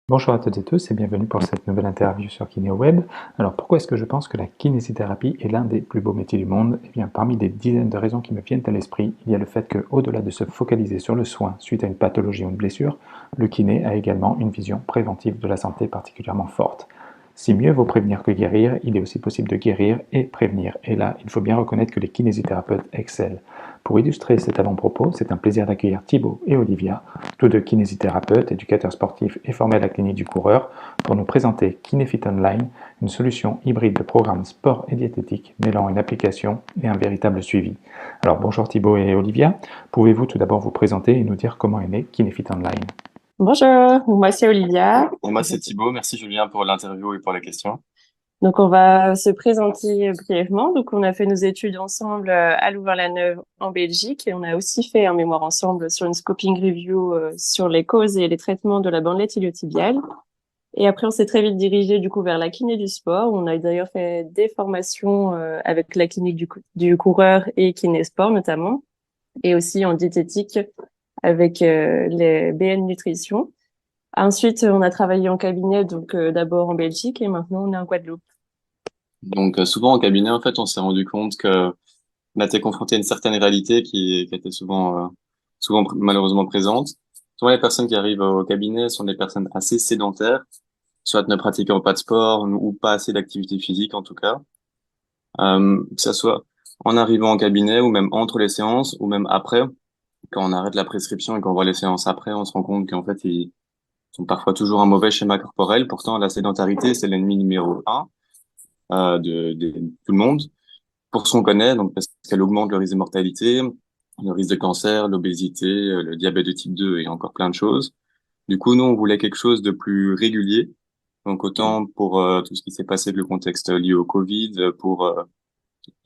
Bonjour à toutes et tous et bienvenue pour cette nouvelle interview sur KinéoWeb. Alors pourquoi est-ce que je pense que la kinésithérapie est l'un des plus beaux métiers du monde? Eh bien parmi des dizaines de raisons qui me viennent à l'esprit, il y a le fait qu'au-delà de se focaliser sur le soin suite à une pathologie ou une blessure, le kiné a également une vision préventive de la santé particulièrement forte. Si mieux vaut prévenir que guérir, il est aussi possible de guérir et prévenir. Et là, il faut bien reconnaître que les kinésithérapeutes excellent. Pour illustrer cet avant-propos, c'est un plaisir d'accueillir Thibaut et Olivia, tous deux kinésithérapeutes, éducateurs sportifs et formés à la clinique du coureur, pour nous présenter KinéFit Online, une solution hybride de programme sport et diététique mêlant une application et un véritable suivi. Alors bonjour Thibaut et Olivia, pouvez-vous tout d'abord vous présenter et nous dire comment est né KinéFit Online? Bonjour, moi c'est Olivia. Et moi, c'est Thibaut. Merci Julien pour l'interview et pour la question. Donc on va se présenter brièvement. Donc on a fait nos études ensemble à Louvain-la-Neuve en Belgique et on a aussi fait un mémoire ensemble sur une scoping review sur les causes et les traitements de la bandelette iliotibiale. Et après on s'est très vite dirigé du coup vers la kiné du sport. On a d'ailleurs fait des formations avec la clinique du coureur et kiné sport notamment, et aussi en diététique avec les BN Nutrition. Ensuite, on a travaillé en cabinet, donc d'abord en Belgique et maintenant on est en Guadeloupe. Donc, souvent en cabinet, en fait, on s'est rendu compte que on a été confronté à une certaine réalité qui était souvent malheureusement présente. Souvent, les personnes qui arrivent au cabinet sont des personnes assez sédentaires, soit ne pratiquant pas de sport ou pas assez d'activité physique en tout cas. Que ça soit en arrivant au cabinet ou même entre les séances ou même après, quand on arrête la prescription et qu'on voit les séances après, on se rend compte qu'en fait, ils sont parfois toujours un mauvais schéma corporel. Pourtant, la sédentarité, c'est l'ennemi numéro un de tout le monde pour ce qu'on connaît, donc parce qu'elle augmente le risque de mortalité, le risque de cancer, l'obésité, le diabète de type 2 et encore plein de choses. Du coup, nous, on voulait quelque chose de plus régulier. Donc autant pour tout ce qui s'est passé, le contexte lié au Covid, pour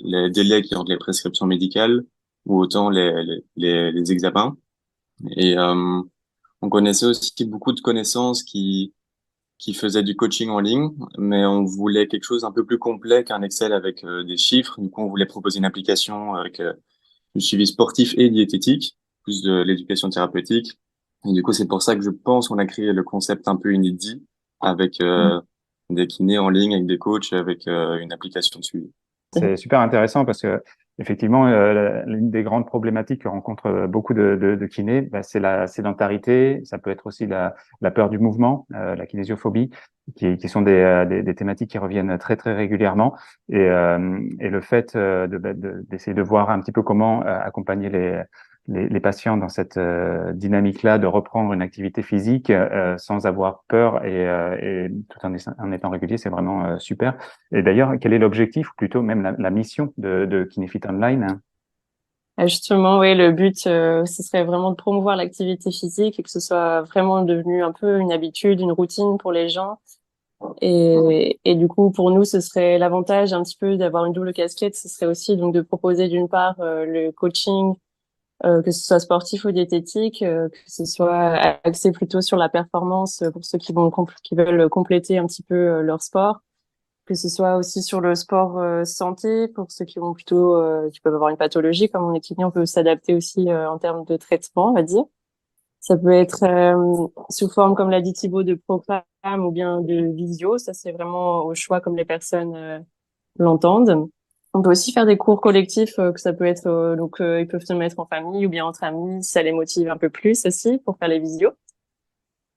les délais qui rendent les prescriptions médicales, ou autant les examens. Et on connaissait aussi beaucoup de connaissances qui faisait du coaching en ligne, mais on voulait quelque chose un peu plus complet qu'un Excel avec des chiffres. Du coup, on voulait proposer une application avec du suivi sportif et diététique, plus de l'éducation thérapeutique. Et du coup, c'est pour ça que je pense qu'on a créé le concept un peu inédit avec des kinés en ligne, avec des coachs, avec une application de suivi. C'est super intéressant parce que effectivement, l'une des grandes problématiques que rencontrent beaucoup de kinés, bah, c'est la sédentarité. Ça peut être aussi la peur du mouvement, la kinésiophobie, qui sont des thématiques qui reviennent très très régulièrement. Et le fait d'essayer de voir un petit peu comment accompagner les patients dans cette dynamique-là de reprendre une activité physique sans avoir peur et tout en étant régulier, c'est vraiment super. Et d'ailleurs, quel est l'objectif, ou plutôt même la mission de KinéFit Online? Justement, oui, le but, ce serait vraiment de promouvoir l'activité physique et que ce soit vraiment devenu un peu une habitude, une routine pour les gens. Et du coup, pour nous, ce serait l'avantage un petit peu d'avoir une double casquette. Ce serait aussi donc de proposer d'une part le coaching, que ce soit sportif ou diététique, que ce soit axé plutôt sur la performance pour ceux qui veulent compléter un petit peu leur sport, que ce soit aussi sur le sport santé pour ceux qui ont plutôt qui peuvent avoir une pathologie comme on est kiné, on peut s'adapter aussi en termes de traitement, on va dire. Ça peut être sous forme, comme l'a dit Thibaut, de programme ou bien de visio. Ça, c'est vraiment au choix comme les personnes l'entendent. On peut aussi faire des cours collectifs, que ça peut être donc ils peuvent se mettre en famille ou bien entre amis, si ça les motive un peu plus aussi pour faire les visios.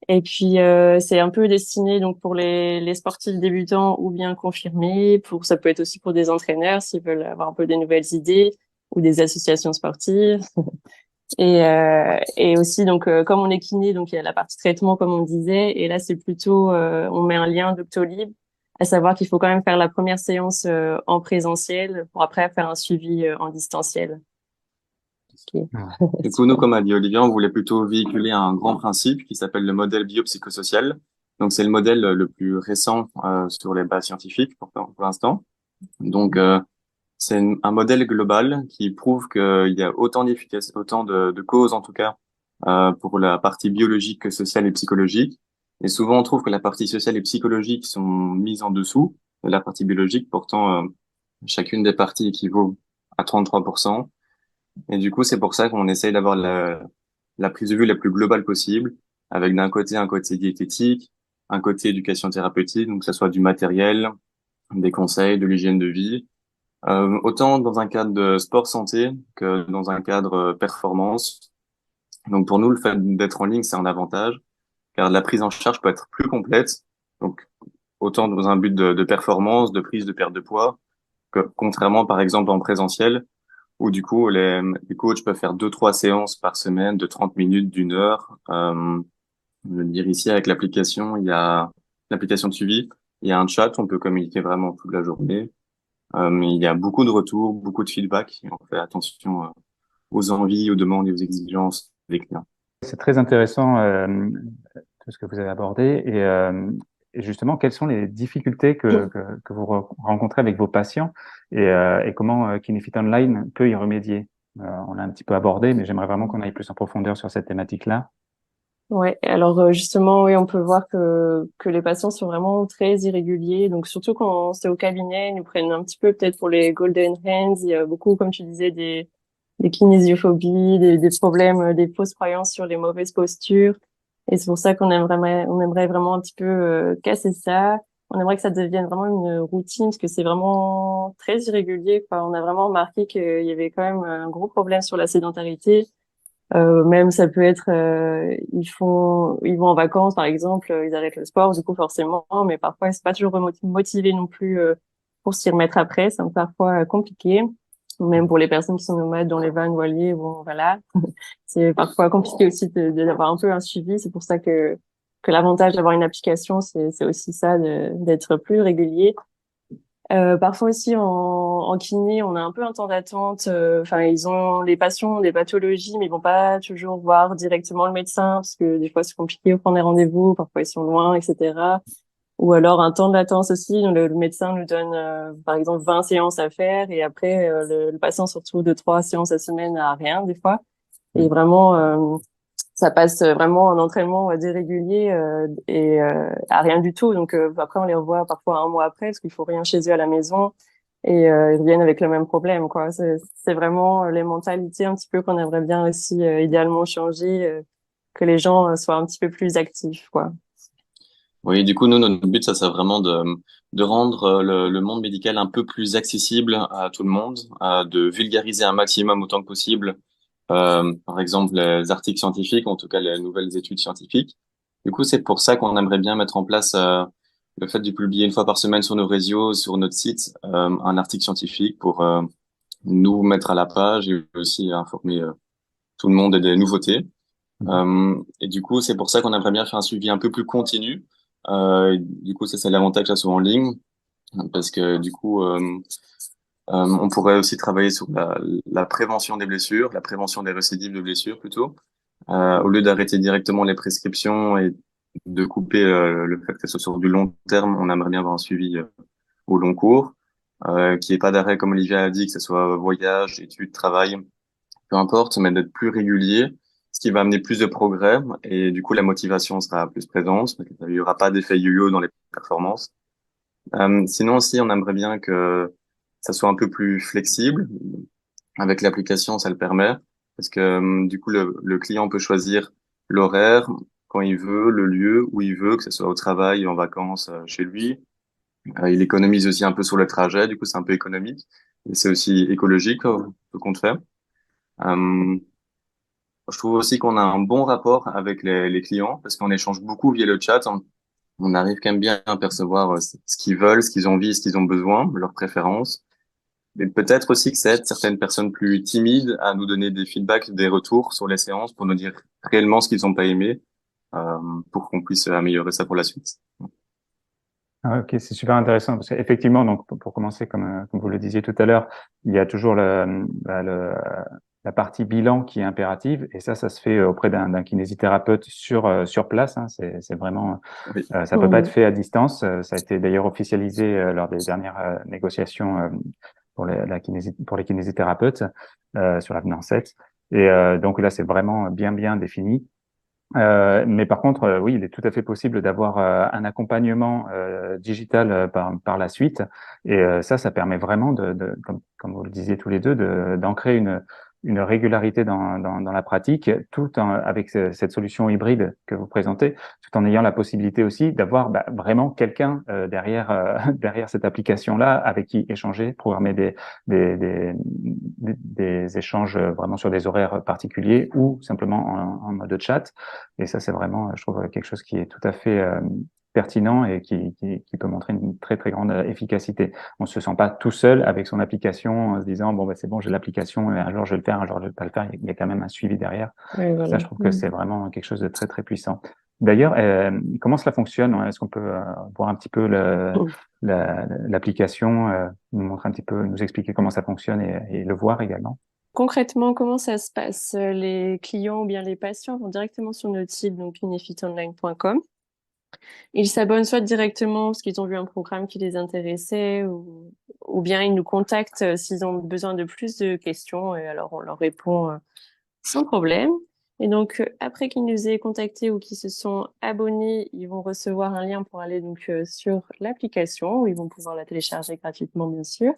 Et puis c'est un peu destiné donc pour les sportifs débutants ou bien confirmés. Pour ça peut être aussi pour des entraîneurs s'ils veulent avoir un peu des nouvelles idées ou des associations sportives. Et aussi donc comme on est kiné, donc il y a la partie traitement comme on disait. Et là c'est plutôt on met un lien Doctolib, à savoir qu'il faut quand même faire la première séance en présentiel pour après faire un suivi en distanciel. Ok. Ouais. Du coup, nous, comme a dit Olivier, on voulait plutôt véhiculer un grand principe qui s'appelle le modèle biopsychosocial. Donc, c'est le modèle le plus récent sur les bases scientifiques pour l'instant. Donc, c'est un modèle global qui prouve qu'il y a autant d'efficacité, autant de causes en tout cas pour la partie biologique que sociale et psychologique. Et souvent, on trouve que la partie sociale et psychologique sont mises en dessous de la partie biologique. Pourtant, chacune des parties équivaut à 33%. Et du coup, c'est pour ça qu'on essaye d'avoir la prise de vue la plus globale possible, avec d'un côté un côté diététique, un côté éducation thérapeutique, donc que ce soit du matériel, des conseils, de l'hygiène de vie, autant dans un cadre de sport santé que dans un cadre performance. Donc pour nous, le fait d'être en ligne, c'est un avantage, car la prise en charge peut être plus complète. Donc autant dans un but de performance, de prise de perte de poids, que contrairement par exemple en présentiel, où du coup les coachs peuvent faire 2-3 séances par semaine de 30 minutes, d'1 heure. Je veux dire ici avec l'application, il y a l'application de suivi, il y a un chat, on peut communiquer vraiment toute la journée. Mais il y a beaucoup de retours, beaucoup de feedback, et on fait attention aux envies, aux demandes et aux exigences des clients. C'est très intéressant tout ce que vous avez abordé. Et justement, quelles sont les difficultés que vous rencontrez avec vos patients et comment Kinefit Online peut y remédier? On l'a un petit peu abordé, mais j'aimerais vraiment qu'on aille plus en profondeur sur cette thématique-là. Ouais, alors justement, oui, on peut voir que les patients sont vraiment très irréguliers. Donc surtout quand c'est au cabinet, ils nous prennent un petit peu peut-être pour les golden hands. Il y a beaucoup, comme tu disais, des kinésophobies, des problèmes, des fausses croyances sur les mauvaises postures. Et c'est pour ça on aimerait vraiment un petit peu casser ça. On aimerait que ça devienne vraiment une routine parce que c'est vraiment très irrégulier, quoi. On a vraiment remarqué qu'il y avait quand même un gros problème sur la sédentarité. Même ça peut être, ils vont en vacances par exemple, ils arrêtent le sport du coup forcément, mais parfois c'est pas toujours motivé non plus pour s'y remettre après, c'est parfois compliqué. Même pour les personnes qui sont nomades dans les vannes voiliers, bon voilà, c'est parfois compliqué aussi d'avoir un peu un suivi. C'est pour ça que l'avantage d'avoir une application, c'est aussi ça, d'être plus régulier. Parfois aussi en kiné, on a un peu un temps d'attente. Enfin, les patients ont des pathologies, mais ils vont pas toujours voir directement le médecin parce que des fois c'est compliqué de prendre des rendez-vous. Parfois ils sont loin, etc. Ou alors un temps de latence aussi. Le médecin nous donne par exemple 20 séances à faire et après le patient se retrouve de 3 séances à semaine à rien des fois. Et vraiment ça passe vraiment en entraînement dérégulier et à rien du tout. Donc après on les revoit parfois un mois après parce qu'il faut rien chez eux à la maison et ils reviennent avec le même problème, quoi. C'est vraiment les mentalités un petit peu qu'on aimerait bien aussi idéalement changer, que les gens soient un petit peu plus actifs, quoi. Oui, du coup, nous, notre but, ça, c'est vraiment de rendre le monde médical un peu plus accessible à tout le monde, de vulgariser un maximum autant que possible, par exemple, les articles scientifiques, en tout cas les nouvelles études scientifiques. Du coup, c'est pour ça qu'on aimerait bien mettre en place le fait de publier 1 fois par semaine sur nos réseaux, sur notre site, un article scientifique pour nous mettre à la page et aussi informer tout le monde des nouveautés. Et du coup, c'est pour ça qu'on aimerait bien faire un suivi un peu plus continu. Et du coup, ça, c'est l'avantage que ça soit en ligne, parce que du coup, on pourrait aussi travailler sur la prévention des blessures, la prévention des récidives de blessures plutôt, au lieu d'arrêter directement les prescriptions et de couper le fait que ce soit sur du long terme. On aimerait bien avoir un suivi au long cours, qui est pas d'arrêt comme Olivier a dit, que ce soit voyage, études, travail, peu importe, mais d'être plus régulier, ce qui va amener plus de progrès et du coup la motivation sera plus présente, parce qu'il y aura pas d'effet yo-yo dans les performances. Sinon aussi, on aimerait bien que ça soit un peu plus flexible. Avec l'application, ça le permet, parce que du coup le client peut choisir l'horaire quand il veut, le lieu où il veut, que ce soit au travail, en vacances, chez lui. Il économise aussi un peu sur le trajet, du coup c'est un peu économique, et c'est aussi écologique ce qu'on fait. Euh, Je trouve aussi qu'on a un bon rapport avec les clients parce qu'on échange beaucoup via le chat. On arrive quand même bien à percevoir ce qu'ils veulent, ce qu'ils ont envie, ce qu'ils ont besoin, leurs préférences. Mais peut-être aussi que ça aide certaines personnes plus timides à nous donner des feedbacks, des retours sur les séances pour nous dire réellement ce qu'ils n'ont pas aimé, euh, pour qu'on puisse améliorer ça pour la suite. Ah, ok, c'est super intéressant parce qu'effectivement, donc pour commencer, comme vous le disiez tout à l'heure, il y a toujours la partie bilan qui est impérative et ça se fait auprès d'un kinésithérapeute sur place. Hein, c'est vraiment, Oui. ça peut pas être fait à distance. Ça a été d'ailleurs officialisé lors des dernières négociations pour les kinésithérapeutes sur l'avenant 7. Et donc là, c'est vraiment bien défini. Mais par contre, oui, il est tout à fait possible d'avoir un accompagnement digital par la suite. Et ça permet vraiment comme vous le disiez tous les deux, d'ancrer une régularité dans la pratique, avec cette solution hybride que vous présentez, tout en ayant la possibilité aussi d'avoir vraiment quelqu'un derrière cette application-là avec qui échanger, programmer des échanges vraiment sur des horaires particuliers ou simplement en mode chat. Et ça, c'est vraiment, je trouve, quelque chose qui est tout à fait pertinent et qui peut montrer une très très grande efficacité. On se sent pas tout seul avec son application en se disant bon c'est bon, j'ai l'application, et un jour je vais le faire, un jour je vais pas le faire. Il y a quand même un suivi derrière. Ouais, Ça, voilà. je trouve que c'est vraiment quelque chose de très très puissant. D'ailleurs, comment cela fonctionne? Est-ce qu'on peut voir un petit peu l'application, nous montrer un petit peu, nous expliquer comment ça fonctionne et le voir également? Concrètement, comment ça se passe? Les clients ou bien les patients vont directement sur notre site, donc kinefitonline.com. Ils s'abonnent soit directement parce qu'ils ont vu un programme qui les intéressait ou bien ils nous contactent s'ils ont besoin de plus de questions et alors on leur répond sans problème. Et donc, après qu'ils nous aient contactés ou qu'ils se sont abonnés, ils vont recevoir un lien pour aller donc sur l'application où ils vont pouvoir la télécharger gratuitement, bien sûr.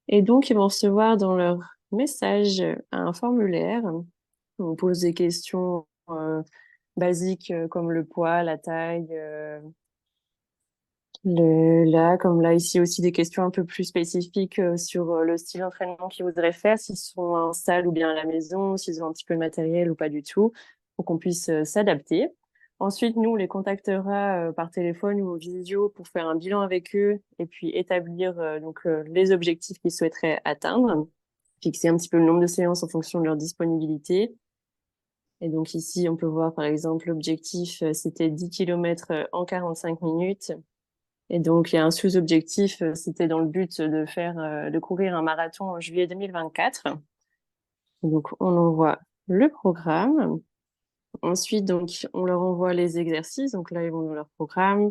Et donc, ils vont recevoir dans leur message un formulaire. On pose des questions basiques comme le poids, la taille, comme là, ici aussi des questions un peu plus spécifiques sur le style d'entraînement qu'ils voudraient faire, s'ils sont en salle ou bien à la maison, s'ils ont un petit peu de matériel ou pas du tout, pour qu'on puisse s'adapter. Ensuite, nous, on les contactera par téléphone ou visio pour faire un bilan avec eux et puis établir les objectifs qu'ils souhaiteraient atteindre, fixer un petit peu le nombre de séances en fonction de leur disponibilité. Et donc ici, on peut voir par exemple l'objectif, c'était 10 kilomètres en 45 minutes. Et donc, il y a un sous-objectif, c'était dans le but de courir un marathon en juillet 2024. Donc, on envoie le programme. Ensuite, donc, on leur envoie les exercices. Donc là, ils vont dans leur programme.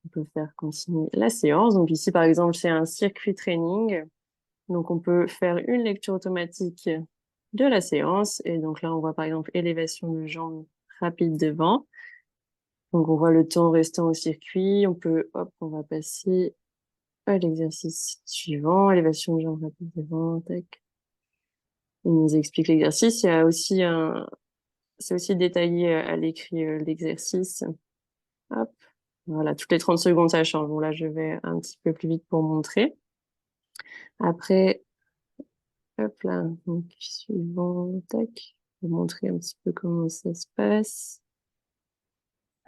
On peut faire continuer la séance. Donc ici, par exemple, c'est un circuit training. Donc, on peut faire une lecture automatique de la séance. Et donc là, on voit par exemple élévation de jambes rapide devant. Donc, on voit le temps restant au circuit. On va passer à l'exercice suivant, élévation de jambes rapide devant, tac. Il nous explique l'exercice. Il y a aussi c'est aussi détaillé à l'écrit l'exercice. Hop. Voilà, toutes les 30 secondes, ça change. Bon, là, je vais un petit peu plus vite pour montrer. Après, hop là, donc suivant, tac. Pour montrer un petit peu comment ça se passe.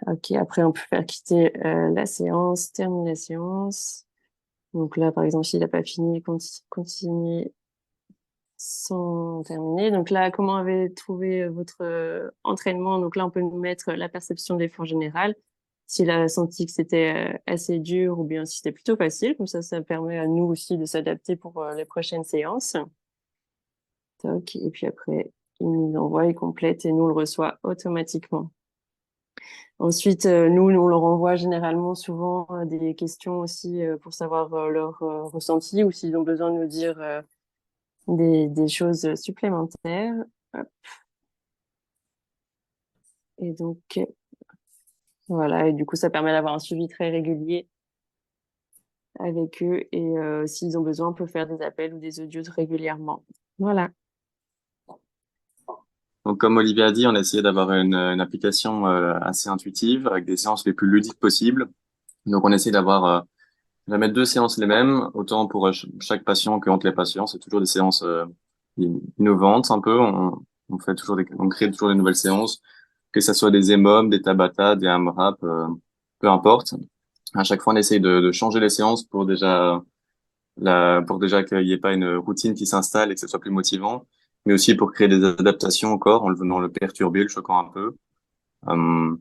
Ok, après, on peut faire quitter la séance, terminer la séance. Donc là, par exemple, s'il n'a pas fini, continuer sans terminer. Donc là, comment avez trouvé votre entraînement? Donc là, on peut nous mettre la perception de l'effort général. S'il a senti que c'était assez dur ou bien si c'était plutôt facile. Comme ça permet à nous aussi de s'adapter pour les prochaines séances. Toc. Et puis après, il nous envoie, il complète et nous, on le reçoit automatiquement. Ensuite, nous, on leur envoie généralement souvent des questions aussi pour savoir leur ressenti ou s'ils ont besoin de nous dire des choses supplémentaires. Hop. Et donc, voilà. Et du coup, ça permet d'avoir un suivi très régulier avec eux. Et s'ils ont besoin, on peut faire des appels ou des audios régulièrement. Voilà. Donc, comme Olivier a dit, on a essayé d'avoir une application assez intuitive avec des séances les plus ludiques possibles. Donc, on essaie jamais deux séances les mêmes, autant pour chaque patient que entre les patients. C'est toujours des séances innovantes un peu. On fait on crée toujours des nouvelles séances, que ce soit des EMOM, des Tabata, des AMRAP, peu importe. À chaque fois, on essaye de changer les séances pour déjà qu'il n'y ait pas une routine qui s'installe et que ce soit plus motivant, mais aussi pour créer des adaptations au corps en le venant le perturber, le choquant un peu. Euh,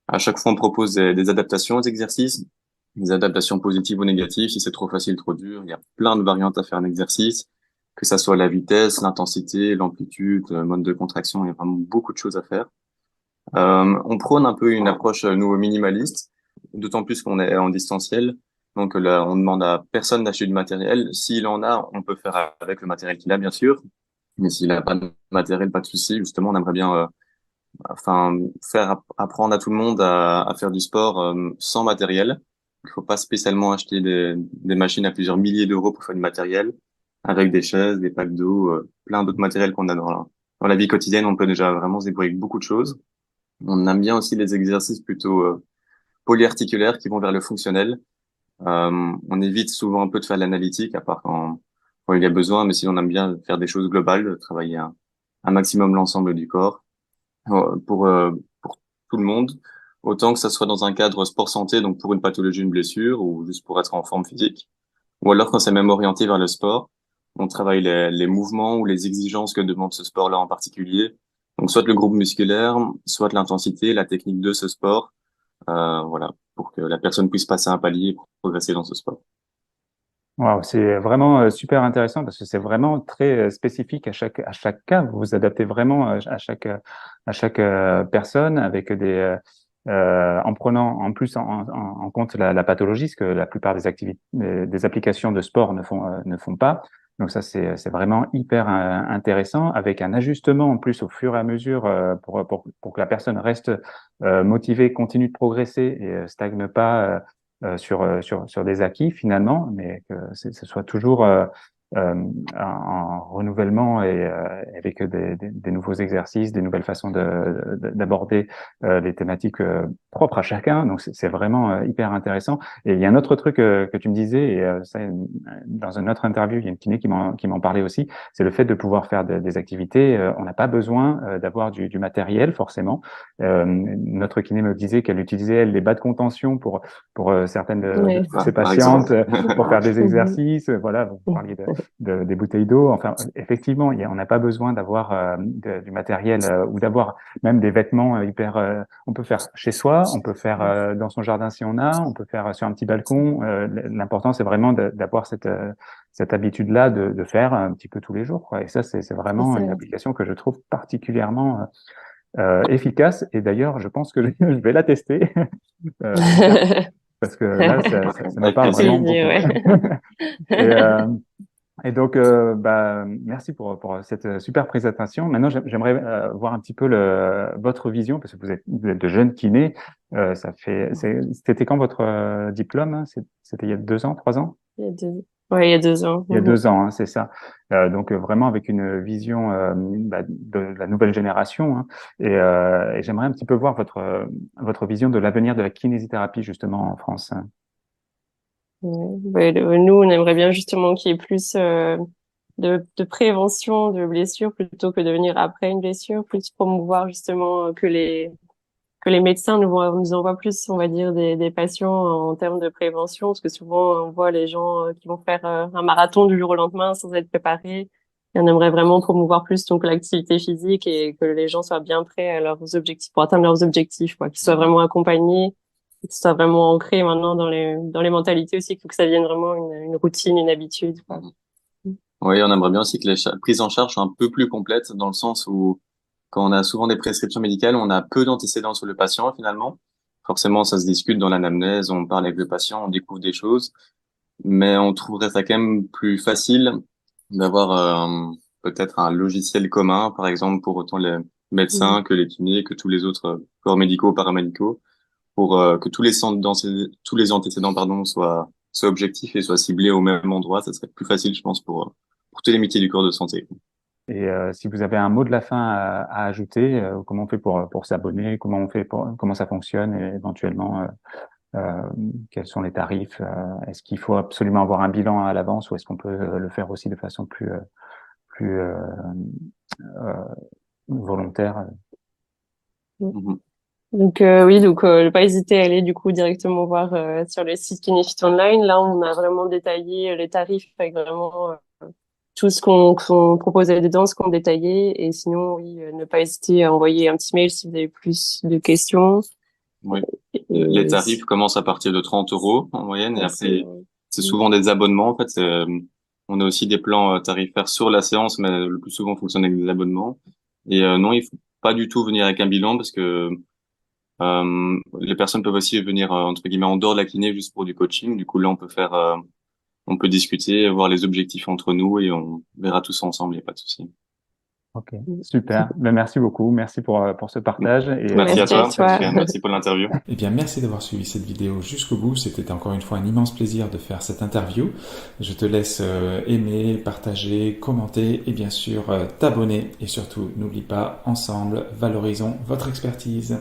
à chaque fois, on propose des adaptations aux exercices, des adaptations positives ou négatives. Si c'est trop facile, trop dur, il y a plein de variantes à faire un exercice, que ça soit la vitesse, l'intensité, l'amplitude, le mode de contraction. Il y a vraiment beaucoup de choses à faire. On prône un peu une approche nouveau minimaliste, d'autant plus qu'on est en distanciel. Donc là, on demande à personne d'acheter du matériel. S'il en a, on peut faire avec le matériel qu'il a, bien sûr. Mais s'il n'a pas de matériel, pas de souci. Justement, on aimerait bien, faire apprendre à tout le monde à faire du sport sans matériel. Il faut pas spécialement acheter des machines à plusieurs milliers d'euros pour faire du matériel. avec des chaises, des packs d'eau, plein d'autres matériels qu'on a dans la vie quotidienne. On peut déjà vraiment se débrouiller avec beaucoup de choses. On aime bien aussi les exercices plutôt polyarticulaires qui vont vers le fonctionnel. On évite souvent un peu de faire l'analytique, à part quand il y a besoin, mais sinon on aime bien faire des choses globales, de travailler un maximum l'ensemble du corps pour tout le monde, autant que ça soit dans un cadre sport santé, donc pour une pathologie, une blessure, ou juste pour être en forme physique, ou alors quand c'est même orienté vers le sport, on travaille les mouvements ou les exigences que demande ce sport-là en particulier. Donc soit le groupe musculaire, soit l'intensité, la technique de ce sport, voilà, pour que la personne puisse passer un palier et progresser dans ce sport. Wow, c'est vraiment super intéressant parce que c'est vraiment très spécifique à chaque cas. Vous vous adaptez vraiment à chaque personne avec en prenant en plus en compte la pathologie, ce que la plupart des activités, des applications de sport ne font pas. Donc ça, c'est vraiment hyper intéressant avec un ajustement en plus au fur et à mesure pour que la personne reste motivée, continue de progresser et stagne pas. Sur des acquis finalement, mais que ce soit toujours en renouvellement et avec des nouveaux exercices, des nouvelles façons d'aborder les thématiques propres à chacun. Donc c'est vraiment hyper intéressant. Et il y a un autre truc que tu me disais, et ça, dans une autre interview, il y a une kiné qui m'en parlait aussi, c'est le fait de pouvoir faire des activités. On n'a pas besoin d'avoir du matériel forcément. Notre kiné me disait qu'elle utilisait elle, les bas de contention pour certaines de Ouais. ses Par exemple. patientes, pour faire des Mhm. exercices. Voilà, vous parliez des bouteilles d'eau. Enfin, effectivement, on n'a pas besoin d'avoir du matériel ou d'avoir même des vêtements hyper. On peut faire chez soi, on peut faire dans son jardin si on a, on peut faire sur un petit balcon. L'important, c'est vraiment d'avoir cette habitude-là de faire un petit peu tous les jours, quoi. Et ça, c'est C'est vraiment ça. une application que je trouve particulièrement efficace. Et d'ailleurs, je pense que je vais la tester bientôt parce que là, ça me Avec parle plaisir. vraiment Plaisir, beaucoup. ouais. Et, donc, bah, merci pour cette super présentation. Maintenant, j'aimerais voir un petit peu votre vision, parce que vous êtes de jeunes kinés. C'était quand votre diplôme, hein? C'était il y a 2 ans, 3 ans? Il y a deux, ouais, il y a 2 ans. Il y a Mhm. 2 ans, hein, c'est ça. Donc vraiment avec une vision bah, de la nouvelle génération, hein. Et j'aimerais un petit peu voir votre vision de l'avenir de la kinésithérapie justement en France, hein. Ouais. Ouais, nous, on aimerait bien justement qu'il y ait plus de prévention de blessures plutôt que de venir après une blessure, plus promouvoir justement que les médecins nous envoient plus, on va dire, des patients en termes de prévention, parce que souvent on voit les gens qui vont faire un marathon du jour au lendemain sans être préparés. Et on aimerait vraiment promouvoir plus donc l'activité physique et que les gens soient bien prêts à leurs objectifs pour atteindre leurs objectifs, quoi, qu'ils soient vraiment accompagnés, que ce soit vraiment ancré maintenant dans les mentalités aussi, il faut que ça devienne vraiment une routine, une habitude, quoi. Oui, on aimerait bien aussi que les prises en charge soient un peu plus complètes dans le sens où quand on a souvent des prescriptions médicales, on a peu d'antécédents sur le patient finalement. Forcément, ça se discute dans l'anamnèse, on parle avec le patient, on découvre des choses, mais on trouverait ça quand même plus facile d'avoir peut-être un logiciel commun, par exemple pour autant les Mhm. médecins que les kinés, que tous les autres corps médicaux, paramédicaux, pour que tous les antécédents pardon soient objectifs et soient ciblés au même endroit. Ça serait plus facile, je pense, pour tous les métiers du corps de santé. Et si vous avez un mot de la fin à ajouter, comment on fait pour s'abonner, comment ça fonctionne, et éventuellement quels sont les tarifs, est-ce qu'il faut absolument avoir un bilan à l'avance ou est-ce qu'on peut le faire aussi de façon plus euh, volontaire? Mhm. Donc oui, donc ne pas hésiter à aller du coup directement voir sur le site Kinefit Online. Là, on a vraiment détaillé les tarifs avec vraiment tout ce qu'on proposait dedans, ce qu'on détaillait. Et sinon, oui, ne pas hésiter à envoyer un petit mail si vous avez plus de questions. Oui. Les Et tarifs commencent à partir de 30 euros en moyenne et merci. après, c'est souvent des abonnements. En fait, on a aussi des plans tarifaires sur la séance, mais le plus souvent, on fonctionne avec des abonnements. Et non, il faut pas du tout venir avec un bilan parce que les personnes peuvent aussi venir entre guillemets en dehors de la kiné juste pour du coaching. Du coup, là, on peut discuter, voir les objectifs entre nous et on verra tout ça ensemble. Il n'y a pas de souci. Ok, super. Ben, merci beaucoup. Merci pour ce partage et Merci à Merci à toi. toi. Merci pour l'interview. eh bien, merci d'avoir suivi cette vidéo jusqu'au bout. C'était encore une fois un immense plaisir de faire cette interview. Je te laisse aimer, partager, commenter et bien sûr t'abonner. Et surtout, n'oublie pas, ensemble, valorisons votre expertise.